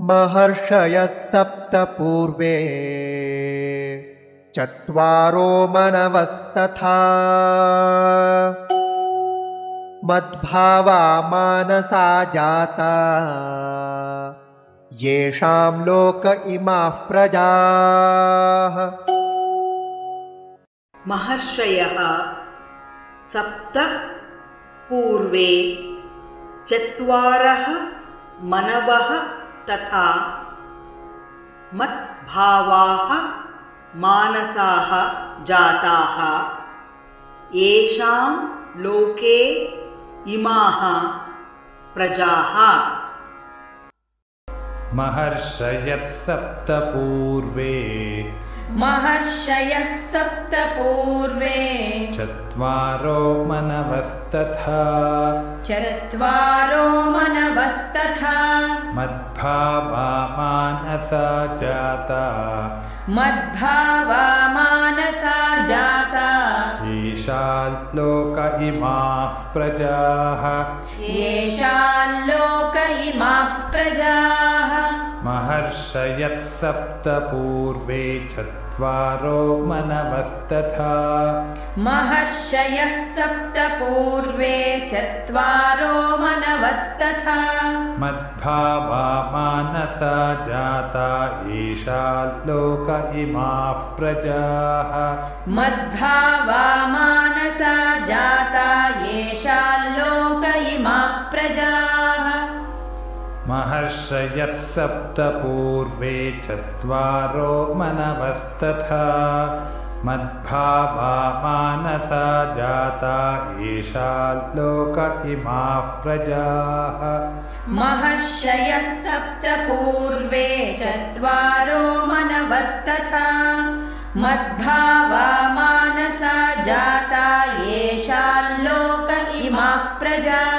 महर्षयः सप्त पूर्वे चत्वारो मनवस्तथा मद्भावा मानसा जाता येषां लोक इमाः प्रजाः। महर्षयः सप्त पूर्वे चत्वारः मनवः तथा मद्भावाः मानसाः जाताः येषां लोके इमाः प्रजाः। महर्षयः सप्त पूर्वे चत्वारो मनवस्तथा मद्भावा मानसा जाता येषां लोक इमाः प्रजाः। महर्षयः सप्त पूर्वे चत्वारो मनवस्तथा मद्भावा मानसा जाता येषां लोक इमाः प्रजाः। महर्षयः सप्त पूर्वे चत्वारो मनवस्तथा मद्भावा मानसा जाता येषां लोक इमाः प्रजाः। महर्षयः सप्त पूर्वे चत्वारो मनवस्तथा मद्भावा मानसा जाता येषां लोक इमाः प्रजाः।